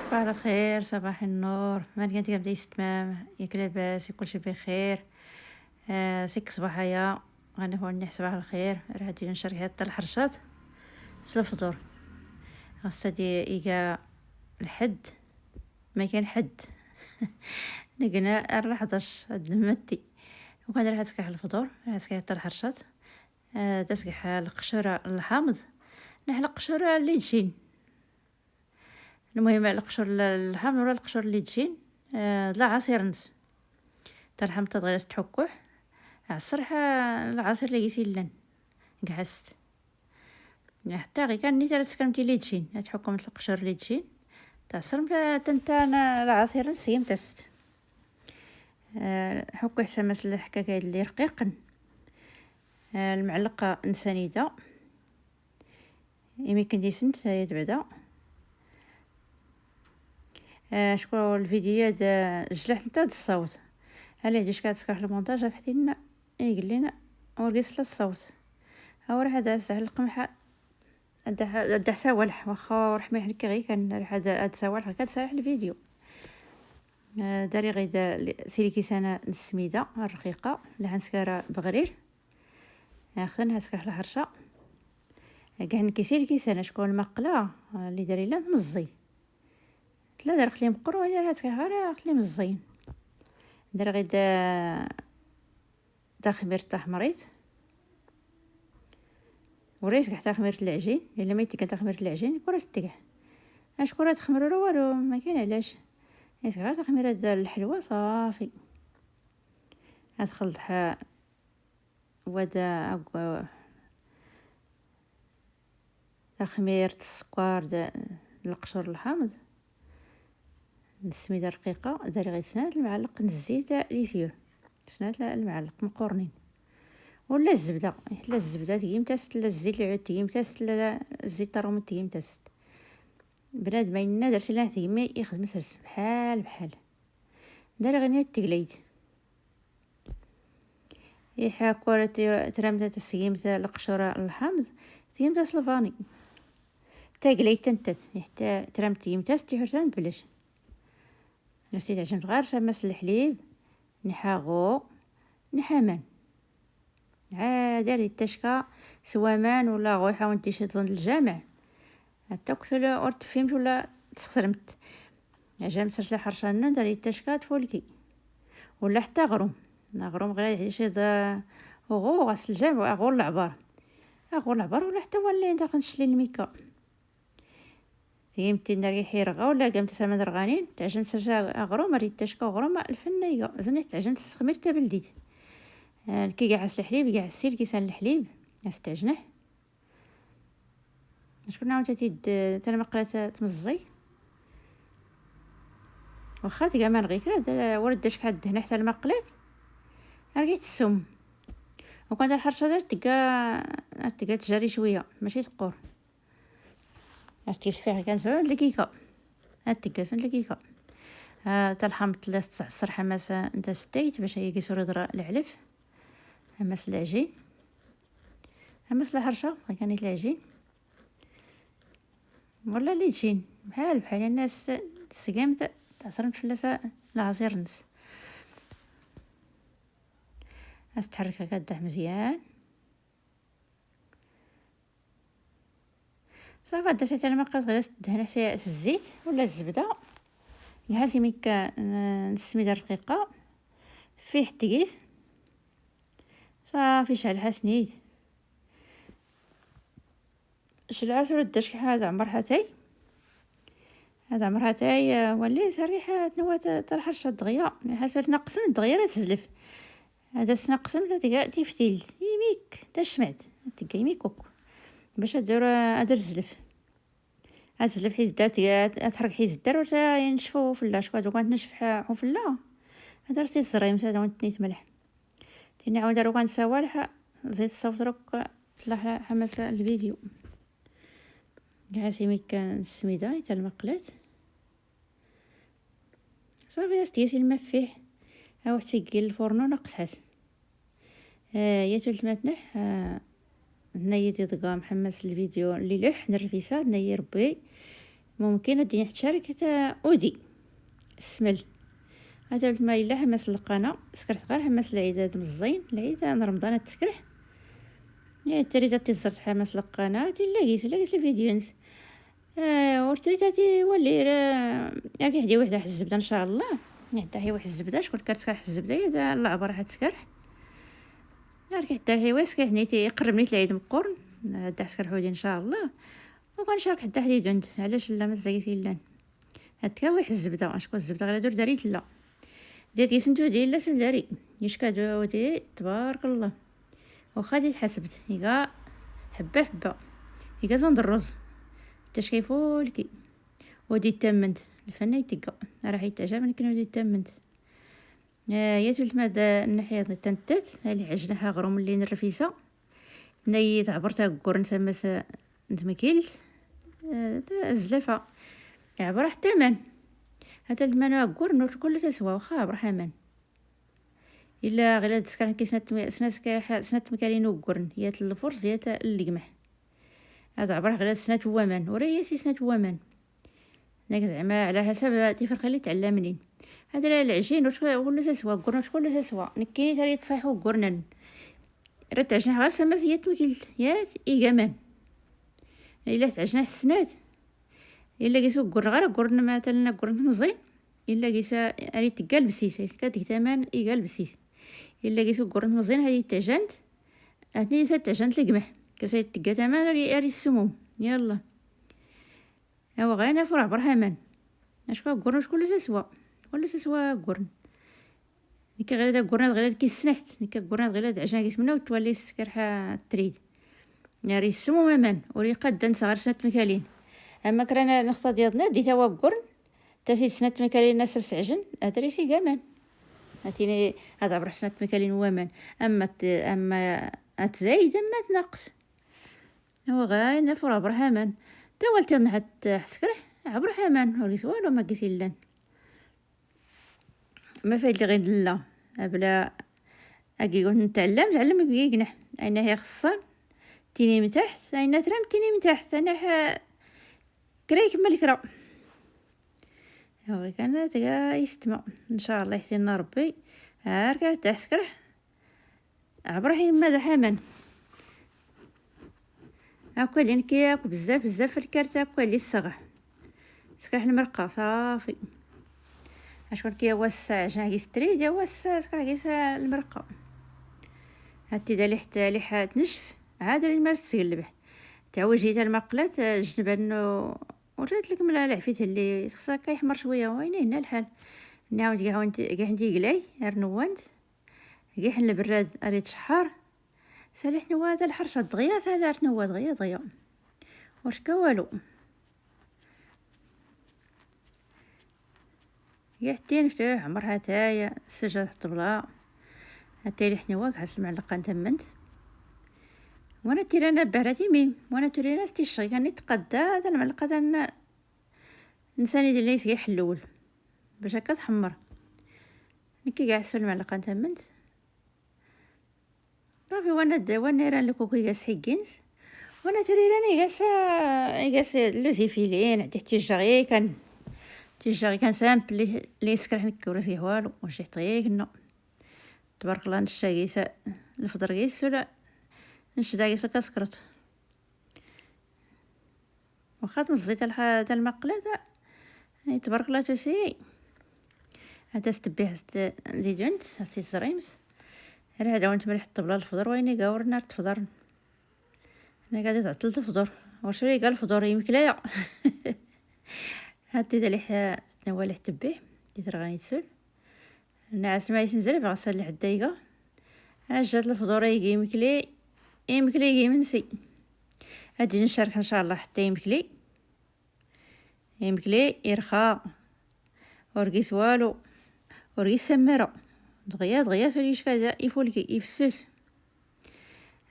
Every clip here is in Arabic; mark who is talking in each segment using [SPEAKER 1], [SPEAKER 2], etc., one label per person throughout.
[SPEAKER 1] صباح الخير، صباح النور، مالك انت كتبدا تمام ياك لاباس كلشي بخير. سيك صباحيا غادي نقول صباح الخير. راه غادي نشري هاد الحرشات سلا الفطور. خاصها إيكا الحد ما كان حد. نقنا الرا 11 هاد نمتي وكان راح تسكح الفطور، راح تسكح حتى الحرشات. تسكح القشورة الحامض، نحل القشورة اللي تجين. المهم القشور الحامض ولا القشور اللي تجين. لا عصير نس ترحم تضغيط تحكوح الصراحة. العصير اللي قيسي لن قعست حتى غي كان نيتا تسكنتي لي تجين تحكم مثل القشور اللي تجين تعصر بلا تنتانا العصير نسيم تست. حكو حسن مثل الحكاكة اللي رقيقا. المعلقة نسانيدة يمي كندي سنت هي بعدا. شكون الفيديو جلحت نتا الصوت هلا جيش كتسكح المونتاج فتحتي لنا يقول لنا ورقص الصوت. هو راح داز على القمحة دا سوالح واخا رحمي حنا غير كان هاد سوالح كتسالح الفيديو. داري غيدا سيليكيسانة السميدة الرقيقة اللي غنسكارها بغرير. خدنا هسكح الحرشة كاع نكيسيل كيسانة شكون المقلة اللي داري لا مزي لا دار خليه مقرو على راه تسكح غير خليه مزين. دار غيدا تخمير تحمريت وريس كاع تخمير العجين الا ما يتك تخمير العجين كره تتكح اش كره تخمر والو ما كاين علاش. يسكح غير تخمير هاد الحلوى صافي. ادخل ودا تخمير السكر القشور الحامض السميده رقيقه. داري غير سنات المعلق الزيت ليسير سنات المعلق مقورنين ولا الزبده لا الزبده تيمتاس لا الزيت اللي عود تيمتاس لا الزيت تروم تيمتاس. بنادم ما ينا درتي له تيمي يخدم سرس بحال داري غير التقليد يحاكوا ترمت تسيمت القشوره الحامض تيمتاس الفاني تقليد تنتت حتى ترمت تيمتاس تيحرتان بلاش. نسيت تعجن غير شمس الحليب نحاغو نحامان داري التشكا سوامان ولا غويحة وانتي شادون الجامع حتى كسلا ورت فيمت ولا تسخرمت عجام سرسلا حرشانا داري التشكا تفولكي ولا حتى غروم غروم غير يشيد غو غسل الجامع غو العبار ولا حتى ولي ندخل نشلي الميكا تيمتي داري حيرغا ولا قامت ثمن رغانين تعجن سرسلا غروم ريت تشكا غروم الفنية زني تعجن تسخمير تبلديت. كي قاعس الحليب قاعس السيل كيسال الحليب استعجنه شكون عاود تيد تانا مقلات تمزي واخا كاع ما نغيك ورد شحال دهنا حتى المقلات رقيت السم وكان الحرشه دارت تلقى تجري شويه ماشي تقور استيس فيها كان زعما دقيقه تلقى دقيقه. تلحمت لاس تعصر حماس انت ستيت باش هي كيسور يضرا العلف حماس العجين حماس الحرشه كان العجين ولا اللي تجين بحال الناس تسقامت تعصر مفلسه العصير نس تحركها كدح مزيان صافي. درتي انا ما بقيت غير دهنا حتى الزيت ولا الزبده يحاسي ميكا السميده رقيقه فيه تقيس صافي شعل حسنيت شلعت ورد شحال هذا عمرها تاي هذا عمرها تاي ولي ريحه نوات الحرشه دغيا حاسه نقصن دغيا تزلف هذا سنقسم تيفتيل يميك تشمعت تلقى يميكوك باش ادير الزلف الزلف حيت دارت تحرك حيت الدار وتا ينشفو فلا شكون دوك نشف فلا درتي الزريم هذا ونتنيت ملح نعاود دارو كنسوالح زيت الصوت روك طلع حماس الفيديو كاع سيمي كان السميده حتى المقلات صافي استيسي الماء فيه او تيقيل الفرن ناقص حسن. يا تولت ماتنح نيتي دقا محمس الفيديو اللي لح نرفيسا ني ربي ممكن ادي تشارك اودي السمل. هذا ما الا حماس القناه سكرت غير حماس العيداد مزين العيد رمضان تسكرح يا تريد تزرت حماس القناه الا قيس الفيديوز ورتريت هادي ولي راكي حدي وحده الزبده ان شاء الله حتى هي واحد الزبده شكون كتسكرح الزبده يا اللعبه راح تسكرح راكي حتى هي واسكه نيتي يقرب نيت العيد مقرن دا سكرحولي ان شاء الله وغنشارك حتى حدي دند علاش لا ما زيتي لا هكا واحد الزبده اشكون الزبده غير دور داريت لا ديت يسنتو ديال لا سنداري يشكادو دي تبارك الله واخا ديت حسبت يقا حبه حبه يقا زند الرز تاش كيفولكي ودي تمنت الفناي تيقا راه يتعجبني كنو دي تمنت يا تولت ماد الناحيه تنتات اللي عجنها غروم اللي الرفيسه نيت عبرتها كورن سماس نتمكيلت الزلفه عبر حتى من هذا المنوع كورن كل تسوا واخا برحمان الا غير تسكر كيسنات سنات مكالينو كورن يا الفرز يا اللقمح هذا عبر غير سنات ومن وراه سنات ومن ناك زعما على حسب تفرق اللي تعلمني هذا العجين ولا تسوا كورن كل تسوا نكيني تري تصيحو كورنن راه تعجن غير سماس هي تمكيلت يا ايغامان الا تعجن السنات الا قيسو كورن غير كورن مثلا كورن مزين الا قيسا ريت تقال بسيس كديك تمن يقال بسيس الا قيسو كورن مزين هذه تعجنت هذه تعجنت القمح كسيت تقا تمن ري السموم يلا هو غانا فرع برهمان اشكو كورن كل تسوا كل تسوا كورن نيك غير دا كورن غير كي سنحت نيك كورن غير عجن كيس منو تولي سكرحه تريد ناري السموم من وري قد نسى غير سنه مكالين اما كرانا نخطا ديالنا ديتها وكورن تاسي سنه مكالين ناس سعجن ادريسي كمان هاتيني هذا عبر سنه مكالين ومن اما اتزايد اما تنقص هو غاي نفر ابراهامان تولت نحت حسكره ابراهامان وليس والو ما قيسي لان ما فايد غير لا بلا اكي قلت نتعلم بيقنح اين هي خصان تيني من تحت اين ترام تيني من تحت انا كريك ملكرا هو كان تلقى يستمع ان شاء الله يحسن ربي هاركا تحسكره عبرحي ماذا حمن هاكا لين كياك بزاف الكارت هاكا اللي الصغح سكح المرقه صافي اشكون كي وسع جنا كيستري ديا وسع سكر كيس المرقه هاتي دالي حتى لي تنشف عاد ما تسقلبه تعوجيتها المقلات جنب انه وريت لك من العفيت اللي خصها كيحمر شويه وين هنا الحال نعاود كاع عندي قلاي رنوانت كاع البراد اريد شحار سالح نواد الحرشه دغيا سالات نواد دغيا واش كوالو حتى نفتح عمرها تايا السجاد الطبله حتى لي حنوا حس المعلقه نتمنت وانا تيرانا بهراتي ميم وانا تيرانا ستيشي كان يتقدى هذا المعلقه تاع نساني ديال ليس يحلول باش هكا تحمر نكي كاع السل المعلقه نتمنت صافي وانا راه الكوكو ياس حيكينس وانا تيراني ياس لوزيفيلين عندي تيجاري كان سامبل لي سكر حنك وراسي والو واش يعطيك نو تبارك الله نشايسه الفطر كيس ولا نشدايسه كسكرت وخات من الزيت تاع المقله تبارك الله توسي هذا استبيه زيدونت هاتي الزريمس راه هذا وانت مليح الطبله الفطر ويني قاور نار تفطر انا قاعده تعطلت الفطر واش راه قال الفطر يمكلايا هاتي دالي تنوالي تبيه يترغاني تسول نعس ما يسنزل بغسل لحد دقيقه جات الفطور يمكلي منسي هادي نشارك ان شاء الله حتى يمكلي يرخى ورقيس والو ورقيس سمره دغيا سوليش كذا يفولكي يفسس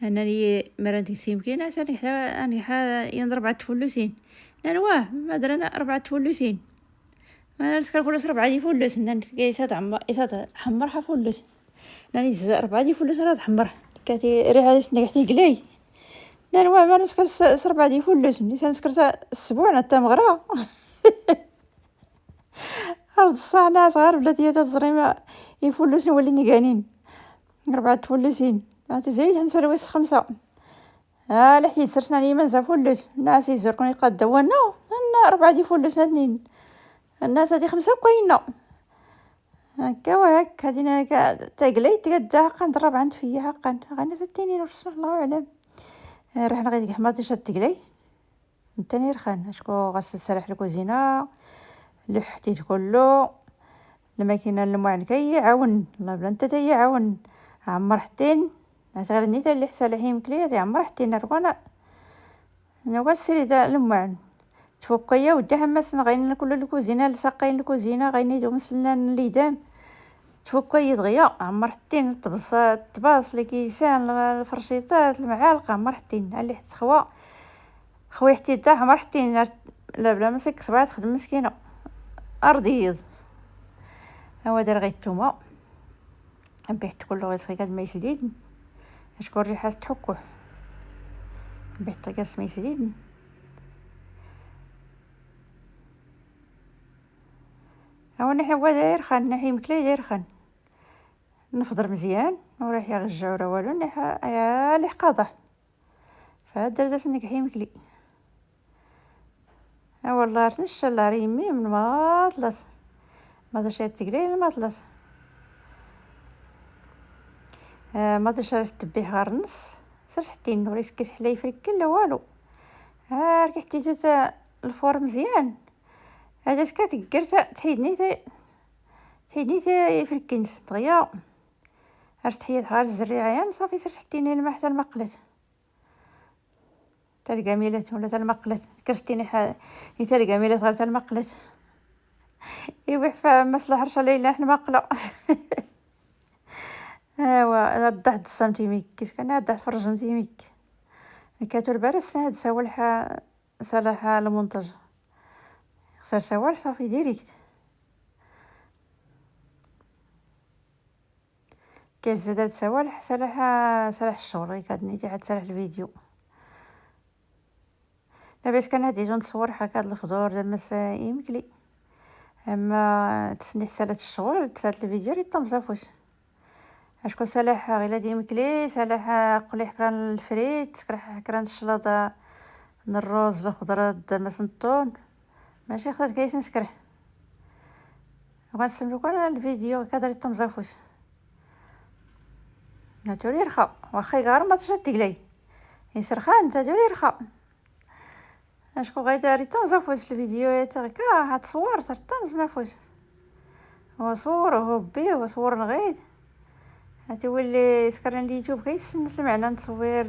[SPEAKER 1] انا لي مرات يمكلي ناس انا ينضرب على التفلسين نواه ما درنا 4 تفلسين ما نسكر كل 4 يفلس كيسات حمرها فلس ناني 4 يفلس راه تحمر كاتي راه هذا نحتي قلاي لا نوا ما نسكر 4 ديال فلوس ملي تنسكر السبوع انا تمغرا عرض الصح ناس غير بلاتي تزريمه يفلوس نولي نكانين 4 فلوسين تزيد نسالويس 5 لحتي سرتنا ليما نزا فلوس الناس يزرقوني قد دوانا انا 4 ديال فلوس نادنين الناس هادي 5 كاينه هكا وهك هادينا تاقلي تقدا حقا نضرب عند فيا حقا غانا 60 ورسول الله اعلم. رحنا غير ديك حماضي شاد تقلي نتاني رخان اشكو غسل سلاح الكوزينه لحتيت كله الماكينه المعن كيعاون الله بلا انت تيعاون عمر حتين غير نيت اللي حسالحي مكليه عمر حتين ركونا انا غير سيري تاع المعن تفكيا ودي حماس غاين كل الكوزينه لساقين الكوزينه غاينيدو مسلنا الليدام تفكيا دغيا عمر حتين الطباص الكيسان الفرشيطات المعالق عمر حتين اللي حت خويا حتي تاع عمر حتين لا بلا مسك صباح تخدم مسكينه ارضيض هو دار غير الثومه بيحت كله غير صغير ما يسديد اشكون ريحه تحكو بيحت طاقس ما يسديد هو نحن هو داير خان نحي مكلي داير خان نفضر مزيان وراح يرجعوا راه والو نحا يا لي قاضح فهاد درت نكحي مكلي والله رنش الله ريمي من ما طلص ما درش تقليل ما طلص ما درش تبيه غير نص سير حتى نوريس كيس حلا يفرك لا والو ركحتي تا الفور مزيان هذا سكات قرت تحيدني يفركنس دغيا ارتحيت غير الزريعه صافي سير حتيني الماء حتى المقلت تلقى ميلات ولا المقلت كرستيني يتلقى ميلات غير المقلت ايوا فمصلح حرشه ليله احنا مقله ايوا ضحت السنتيميك كيس كان ضحت فرج سنتيميك كاتور بارس هاد سوالح صلاح المنتج خسر سوالح صافي ديريكت كاس زادت سوالح صلاح الشغل كادني تاع صلاح الفيديو لاباس كان هادي جون نصور هكا هاد الفطور دمس يمكلي اما تسني حسالات الشغل تسالت الفيديو ريت طمزافوش اشكون صلاح غير دي مكلي صلاح قلي حكران الفريت حكران الشلاضه الروز الخضره دمس الطون ماشي خدات كايس نسكرح وغنسملو كان الفيديو كادر ريت طمزافوش ناتوري رخا واخا غير ما تشد تقلي يسرخان تادوري رخا اشكو غايدا ريتو زافوش الفيديوهات هكا هتصور ترطم زنافوش وصور وهبي وصور الغيد هتولي سكرنا اليوتيوب كيسنس المعنى نتصوير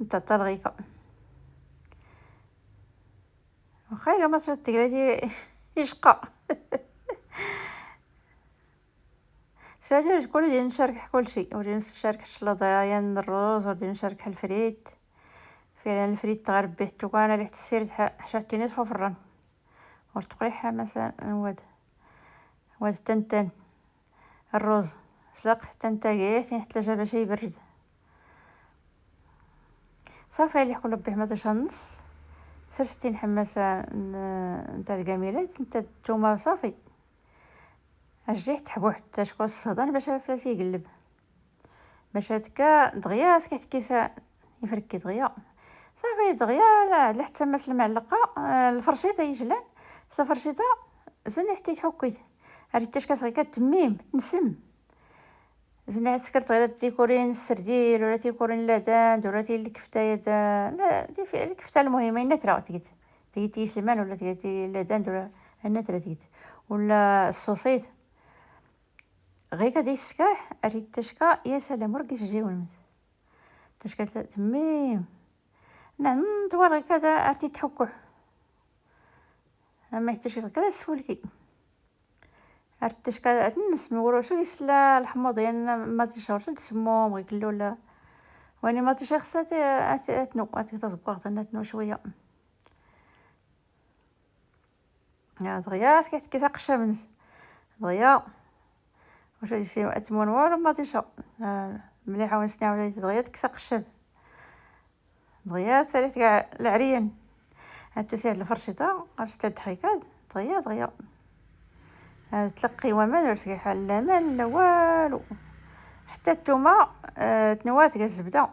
[SPEAKER 1] نتا طلغيكا واخا ما تشد تقلي يشقى ساجر كل ديال نشارك كل شيء ودي نشارك الشلاضه الروز ودي نشارك الفريت فعلا الفريت تغربيتو كان ريحه السير حشاتيني تحو فران ورتقريحه مثلا واد التنتان الروز سلاق التنتاقيح حتى جاب شي يبرد صافي اللي كل ربي ما داش النص سرتي نحمسه نتاع الكاميلات نتا الثومه صافي اجي تحبو حتى شكون الصهدان باش فلاس يقلب باش هكا دغيا سكيت كيسه يفركي دغيا صافي دغيا لا حتى ماس المعلقه الفرشيطه يجلان الفرشيطه زني حتى تحكيت ريتاش كتغي كتميم تنسم زني سكرت غير تيكورين السرديل ولا تيكورين لادان ولا تي الكفتايه لا دي في الكفته المهمه نترا تيتي سلمان ولا تيتي لادان ولا نترا ولا الصوصيت غير كدي السكاح ريتاشكا يا سلام ورقيش جيون تشكات تميم نعم دوار كذا عرفتي تحكوه ما يحتاجش كذا سفولكي عرفتش كذا نسمي ورا شو يسلا الحموض يعني ما تشاورش تسموهم غير كلو لا واني ما تشخصات اتنو تزبق تنتنو شويه يا دغيا سكيت كيسا قشا دغيا واش يسيو اتمون والو ما تشا مليحه ونسناو دغيا كيسا قشا دغيا تساليت كاع العريان، عاد تسيح الفرشيطه عرفت الضحيكات دغيا تلقي وما درت كاع لا مال لا والو، حتى الثومه تنوات كاع الزبده،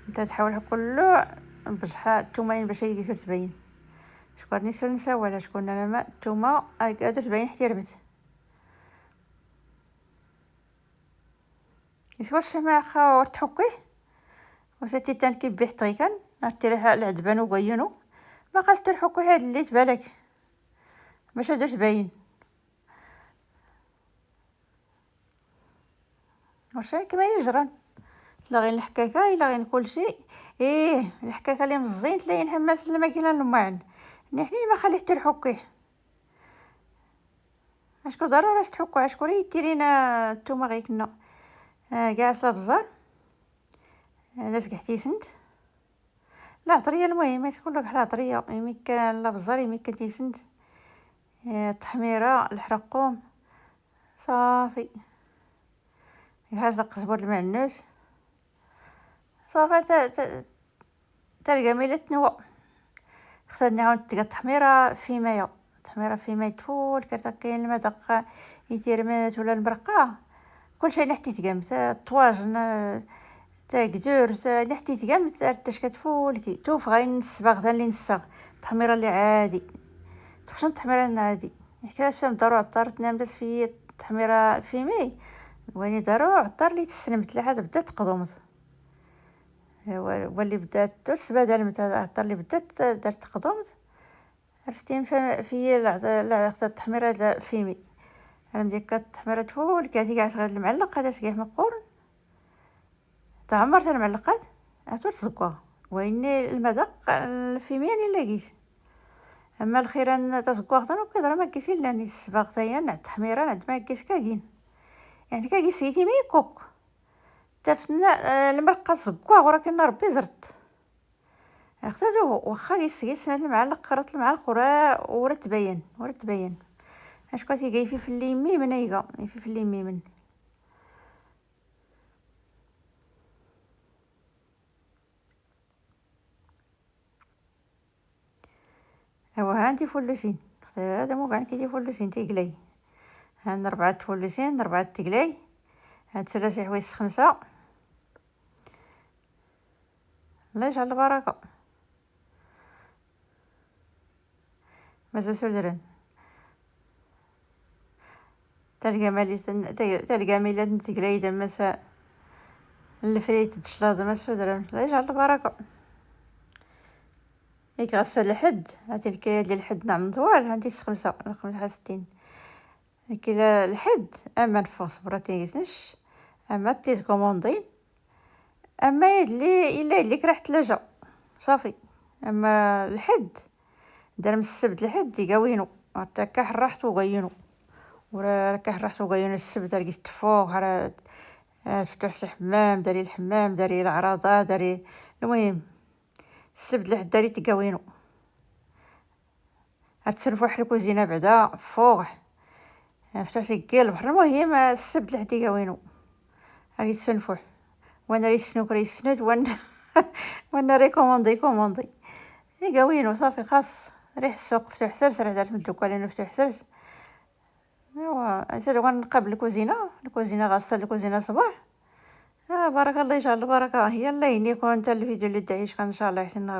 [SPEAKER 1] انت تحاول كله بصح الثومين باش يجيو تبين. شكون نسى ولا شكون انا ما الثومه قادر تبين حتى رمت يسواش ما خا تحكيه وسيتي تنكي بيه طيكان نرتيح العدبان وبينو ما خاص ترحكو هاد اللي تبالك باش هادو تبين واش كما يجرى. لا غير الحكاكه الا غير كل شيء الحكاكه اللي مزين تلاقي نحمس الماكينه الماعن نحني ما خليه ترحكيه اشكون ضروري تحكو اشكون يتيرينا نتوما غير كنا كاع صابزار داز كاع تيسنت لا طريه المهم تكون لك حلا طريه يميك لا بزار يميك تيسنت التحميره الحرقوم صافي يهز لك قزبر المعنوس صافي تلقى ميلة تنوى خصنا نعاود تلقى التحميره في مايه تفول كرتا كاين المذاق يتيرمات ولا المرقه كلشي نحتي تقام الطواجن تا قدور تا نحتي تقام تاش كتفول كي توف غير الصباغ تا اللي نصاغ التحميره اللي عادي تخشن التحميره العادي حكايه فهم ضروري عطار تنام داز في التحميره فيمي ويني ضروري عطار لي تسلمت لحد بدات تقضمت واللي بدات ترس بدل متى عطار اللي بدات دارت تقضمت عرفتي في لا التحميره فيمي انا ديك التحميره تفول كاتي كاع صغير المعلق هذا سكيه مقور تعمرت المعلقات عطول تزكوها وين المذاق الفيمياني لاقيس اما الخيران تزكوها حتى كيضرا ما كيسي لاني السباغ تايا نعد التحميره نعد ما كيس كاين يعني كاكيس سيتي ميكوك تفنا المرقه تزكوها ولكن ربي زرت اختادو واخا كيس المعلق قرات المعلق ورا تبين اش كنتي جاي في الليمي من ايغا في الليمي من ايوا ها انت فلوسين هذا مو كاع كيدير فلوسين تيقلاي هان 4 فلوسين 4 تقلاي هاد 3 حوايج 5 الله يجعل البركه مازال سولرن تلقى ميلاد تقلاي دمسا الفريت تشلاض ما سودرن الله يجعل البركه ياك غسل الحد هاتي الكيله ديال الحد نعم طوال هانتي 5 65 الكيله الحد اما نفوس براتي تنش اما تيكوموندين اما يدلي الا يدليك راح تلاجا صافي اما الحد دار من السبت الحد يقاوينو حتى كحرحت وغينو ورا كحرحت وغينو السبت لقيت تفوق على فتحت الحمام داري الحمام داري العراضه داري المهم السبت لحد داري تقاوينو هتسرفوا الكوزينه بعدا فوق فتحت كيل البحر المهم السبت لحد تقاوينو هاي تسنفوح وانا ريسنوك ريسند وانا ريكوموندي يقاوينو صافي خاص ريح السوق فتح سرس راه دارت من الدكان اللي فتح سرس ايوا زيد غنقابل الكوزينه غاسه الكوزينه صباح بارك الله يجعل البركه هي الله يهنيك وانت الفيديو اللي تعيش ان شاء الله يحسن